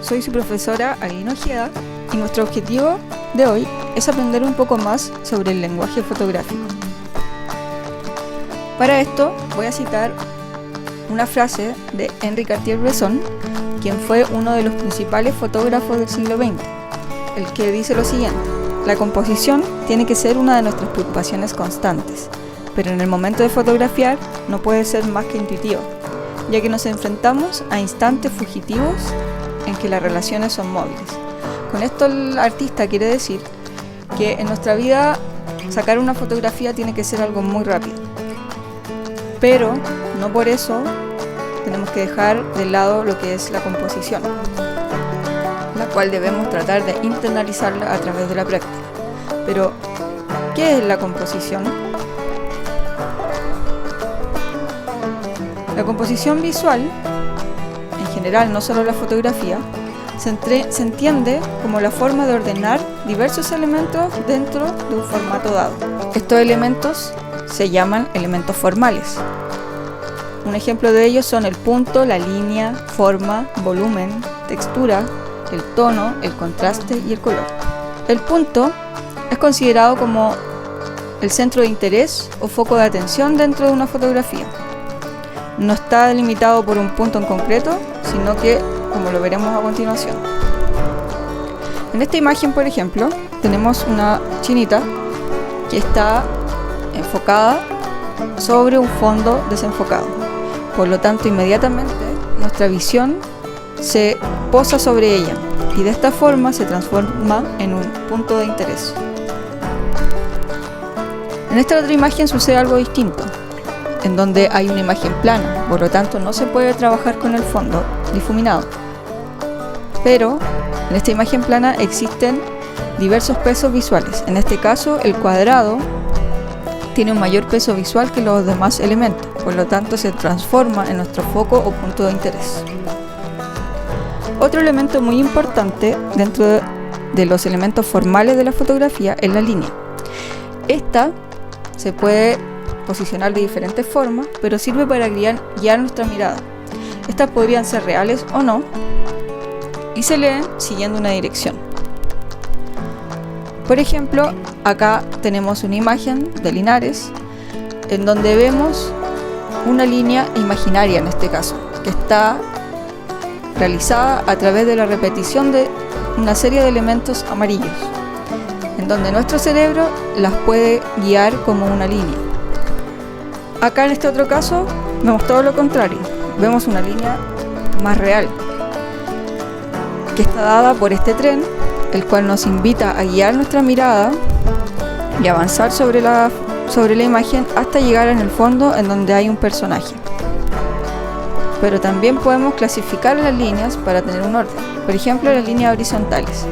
Soy su profesora Aline Ojeda y nuestro objetivo de hoy es aprender un poco más sobre el lenguaje fotográfico. Para esto voy a citar una frase de Henri Cartier-Bresson, quien fue uno de los principales fotógrafos del siglo XX, el que dice lo siguiente: la composición tiene que ser una de nuestras preocupaciones constantes, pero en el momento de fotografiar no puede ser más que intuitiva, ya que nos enfrentamos a instantes fugitivos en que las relaciones son móviles. Con esto el artista quiere decir que en nuestra vida sacar una fotografía tiene que ser algo muy rápido, pero no por eso tenemos que dejar de lado lo que es la composición, la cual debemos tratar de internalizarla a través de la práctica. Pero, ¿qué es la composición? La composición visual, en general, no solo la fotografía, se entiende como la forma de ordenar diversos elementos dentro de un formato dado. Estos elementos se llaman elementos formales. Un ejemplo de ellos son el punto, la línea, forma, volumen, textura, el tono, el contraste y el color. El punto es considerado como el centro de interés o foco de atención dentro de una fotografía. No está delimitado por un punto en concreto, sino que, como lo veremos a continuación. En esta imagen, por ejemplo, tenemos una chinita que está enfocada sobre un fondo desenfocado. Por lo tanto, inmediatamente nuestra visión se posa sobre ella y de esta forma se transforma en un punto de interés. En esta otra imagen sucede algo distinto, en donde hay una imagen plana, por lo tanto no se puede trabajar con el fondo difuminado. Pero en esta imagen plana existen diversos pesos visuales. En este caso, el cuadrado tiene un mayor peso visual que los demás elementos, por lo tanto se transforma en nuestro foco o punto de interés. Otro elemento muy importante dentro de los elementos formales de la fotografía es la línea. Esta se puede posicionar de diferentes formas, pero sirve para guiar nuestra mirada. Estas podrían ser reales o no, y se leen siguiendo una dirección. Por ejemplo, acá tenemos una imagen de Linares, en donde vemos una línea imaginaria, en este caso, que está realizada a través de la repetición de una serie de elementos amarillos, en donde nuestro cerebro las puede guiar como una línea. Acá en este otro caso vemos todo lo contrario, vemos una línea más real, que está dada por este tren, el cual nos invita a guiar nuestra mirada y avanzar sobre la imagen hasta llegar en el fondo en donde hay un personaje. Pero también podemos clasificar las líneas para tener un orden. Por ejemplo, las líneas horizontales.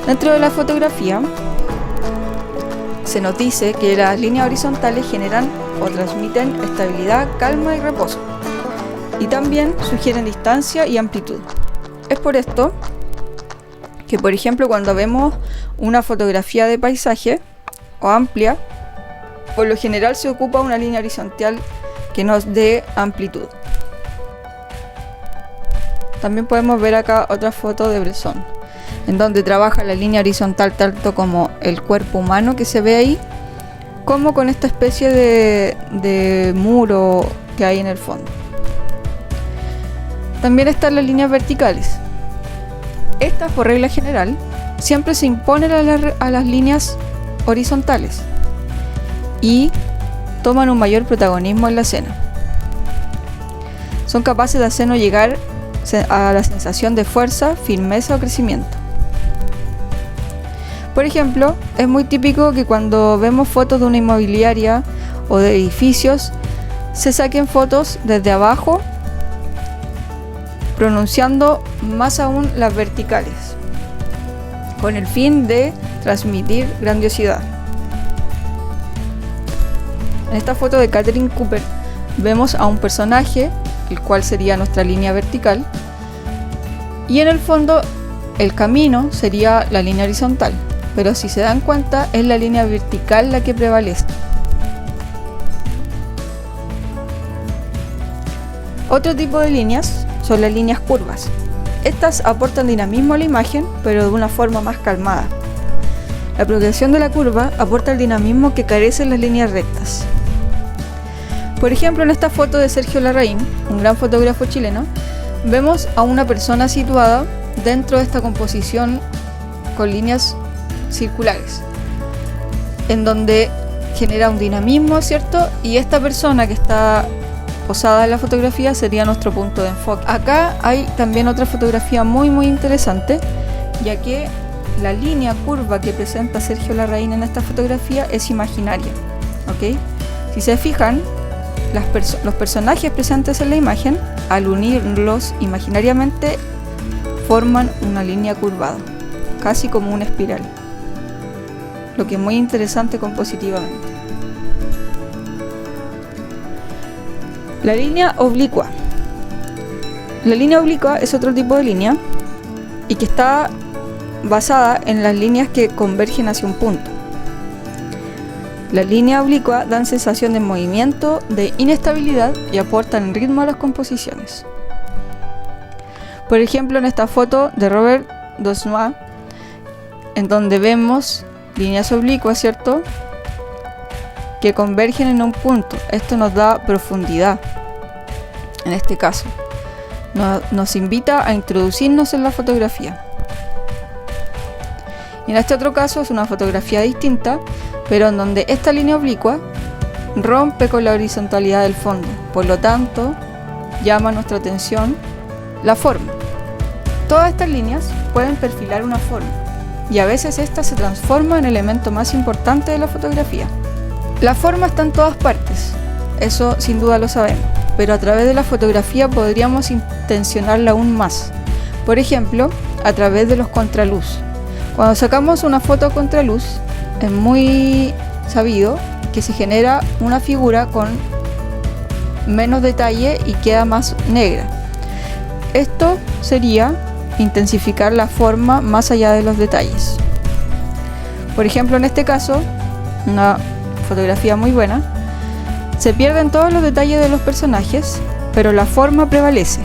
Dentro de la fotografía se nos dice que las líneas horizontales generan o transmiten estabilidad, calma y reposo, y también sugieren distancia y amplitud. Es por esto que, por ejemplo, cuando vemos una fotografía de paisaje o amplia, por lo general se ocupa una línea horizontal que nos dé amplitud. También podemos ver acá otra foto de Bresson, en donde trabaja la línea horizontal tanto como el cuerpo humano que se ve ahí, como con esta especie de muro que hay en el fondo. También están las líneas verticales. Estas, por regla general, siempre se imponen a las líneas horizontales y toman un mayor protagonismo en la escena. Son capaces de hacernos llegar a la sensación de fuerza, firmeza o crecimiento. Por ejemplo, es muy típico que cuando vemos fotos de una inmobiliaria o de edificios, se saquen fotos desde abajo, pronunciando más aún las verticales, con el fin de transmitir grandiosidad. En esta foto de Catherine Cooper vemos a un personaje, el cual sería nuestra línea vertical, y en el fondo el camino sería la línea horizontal. pero si se dan cuenta es la línea vertical la que prevalece. Otro tipo de líneas son las líneas curvas. Estas aportan dinamismo a la imagen, pero de una forma más calmada. La progresión de la curva aporta el dinamismo que carecen las líneas rectas. Por ejemplo, en esta foto de Sergio Larraín, un gran fotógrafo chileno, vemos a una persona situada dentro de esta composición con líneas circulares, en donde genera un dinamismo, ¿cierto? Y esta persona que está posada en la fotografía sería nuestro punto de enfoque. Acá hay también otra fotografía muy interesante, ya que la línea curva que presenta Sergio Larraín en esta fotografía es imaginaria, ¿ok? Si se fijan, los personajes presentes en la imagen, al unirlos imaginariamente, forman una línea curvada, casi como una espiral, lo que es muy interesante compositivamente. La línea oblicua. La línea oblicua es otro tipo de línea y que está basada en las líneas que convergen hacia un punto. Las líneas oblicuas dan sensación de movimiento, de inestabilidad y aportan ritmo a las composiciones. Por ejemplo, en esta foto de Robert Dosnois, en donde vemos líneas oblicuas, ¿cierto?, que convergen en un punto. Esto nos da profundidad. En este caso, nos invita a introducirnos en la fotografía. Y en este otro caso es una fotografía distinta, pero en donde esta línea oblicua rompe con la horizontalidad del fondo. Por lo tanto, llama nuestra atención la forma. Todas estas líneas pueden perfilar una forma, y a veces esta se transforma en el elemento más importante de la fotografía. La forma está en todas partes, eso sin duda lo sabemos, pero a través de la fotografía podríamos intencionarla aún más. Por ejemplo, a través de los contraluz. Cuando sacamos una foto a contraluz, es muy sabido que se genera una figura con menos detalle y queda más negra. Esto sería intensificar la forma más allá de los detalles. Por ejemplo, en este caso, una fotografía muy buena, se pierden todos los detalles de los personajes, pero la forma prevalece.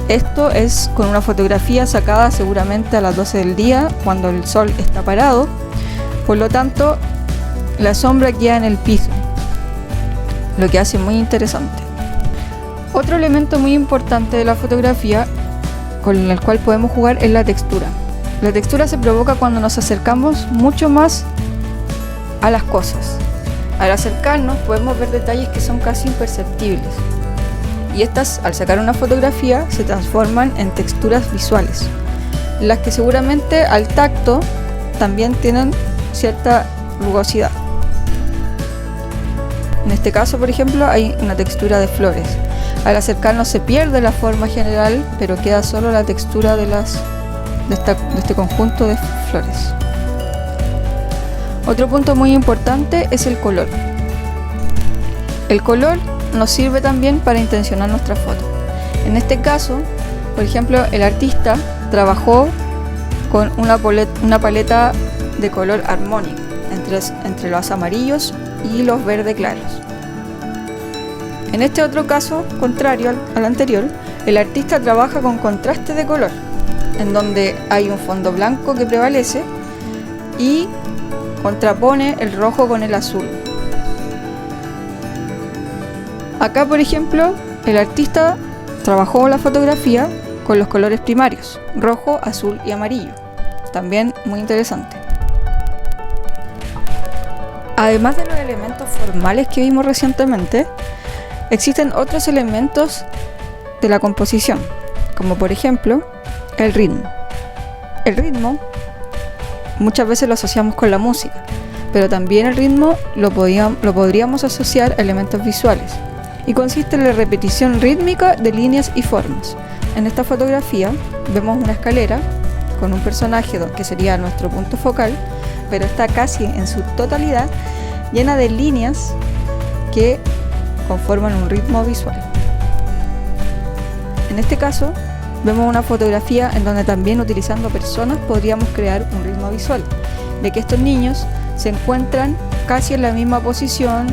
Esto es con una fotografía sacada seguramente a las 12 del día, cuando el sol está parado, por lo tanto la sombra queda en el piso, lo que hace muy interesante. Otro elemento muy importante de la fotografía con el cual podemos jugar es la textura. La textura se provoca cuando nos acercamos mucho más a las cosas. Al acercarnos podemos ver detalles que son casi imperceptibles, y estas, al sacar una fotografía, se transforman en texturas visuales, las que seguramente al tacto también tienen cierta rugosidad. En este caso, por ejemplo, hay una textura de flores. Al acercarnos se pierde la forma general, pero queda solo la textura de este conjunto de flores. Otro punto muy importante es el color. El color nos sirve también para intencionar nuestra foto. En este caso, por ejemplo, el artista trabajó con una paleta de color armónico entre los amarillos y los verdes claros. En este otro caso, contrario al anterior, el artista trabaja con contraste de color, en donde hay un fondo blanco que prevalece y contrapone el rojo con el azul. Acá, por ejemplo, el artista trabajó la fotografía con los colores primarios, rojo, azul y amarillo. También muy interesante. Además de los elementos formales que vimos recientemente, existen otros elementos de la composición, como por ejemplo el ritmo. El ritmo muchas veces lo asociamos con la música, pero también el ritmo lo podríamos asociar a elementos visuales, y consiste en la repetición rítmica de líneas y formas. En esta fotografía vemos una escalera con un personaje que sería nuestro punto focal, pero está casi en su totalidad llena de líneas que conforman un ritmo visual. En este caso vemos una fotografía en donde también utilizando personas podríamos crear un ritmo visual, de que estos niños se encuentran casi en la misma posición,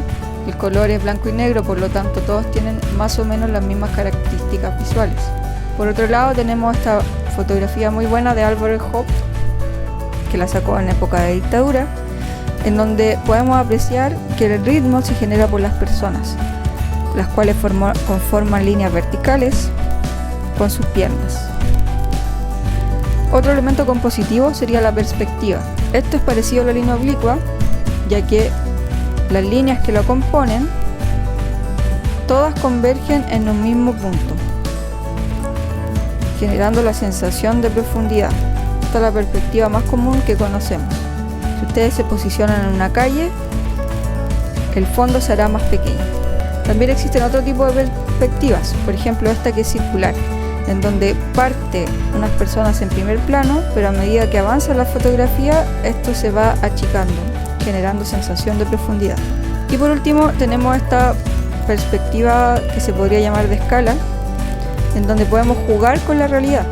el color es blanco y negro, por lo tanto todos tienen más o menos las mismas características visuales. Por otro lado tenemos esta fotografía muy buena de Albert Hope, que la sacó en época de dictadura, en donde podemos apreciar que el ritmo se genera por las personas, las cuales conforman líneas verticales con sus piernas. Otro elemento compositivo sería la perspectiva. Esto es parecido a la línea oblicua, ya que las líneas que lo componen todas convergen en un mismo punto, generando la sensación de profundidad. Esta es la perspectiva más común que conocemos. Si ustedes se posicionan en una calle, el fondo será más pequeño. También existen otro tipo de perspectivas, por ejemplo esta que es circular, en donde parte unas personas en primer plano, pero a medida que avanza la fotografía, esto se va achicando, generando sensación de profundidad. Y por último tenemos esta perspectiva que se podría llamar de escala, en donde podemos jugar con la realidad,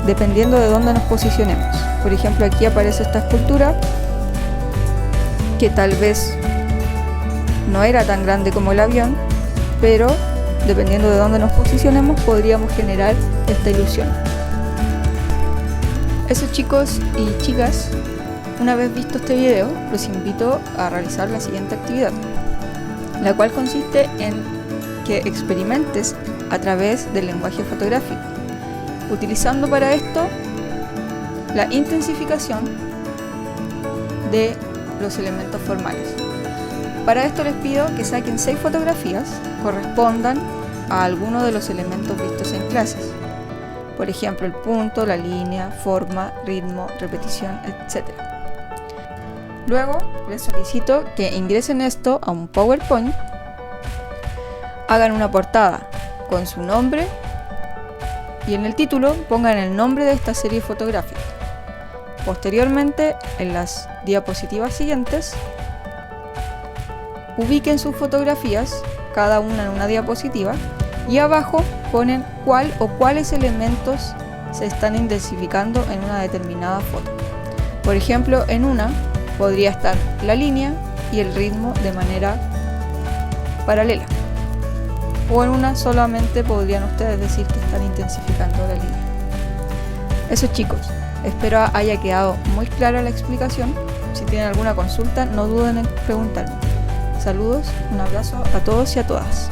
dependiendo de dónde nos posicionemos. Por ejemplo, aquí aparece esta escultura, que tal vez no era tan grande como el avión, pero dependiendo de dónde nos posicionemos podríamos generar esta ilusión. Eso, chicos y chicas, una vez visto este video, los invito a realizar la siguiente actividad, la cual consiste en que experimentes a través del lenguaje fotográfico, utilizando para esto la intensificación de los elementos formales. Para esto les pido que saquen 6 fotografías que correspondan a alguno de los elementos vistos en clases. Por ejemplo, el punto, la línea, forma, ritmo, repetición, etc. Luego les solicito que ingresen esto a un PowerPoint, hagan una portada con su nombre y en el título pongan el nombre de esta serie fotográfica. Posteriormente, en las diapositivas siguientes, ubiquen sus fotografías, cada una en una diapositiva, y abajo ponen cuál o cuáles elementos se están intensificando en una determinada foto. Por ejemplo, en una podría estar la línea y el ritmo de manera paralela, o en una solamente podrían ustedes decir que están intensificando la línea. Eso, chicos, espero haya quedado muy clara la explicación. Si tienen alguna consulta, no duden en preguntarme. Saludos, un abrazo a todos y a todas.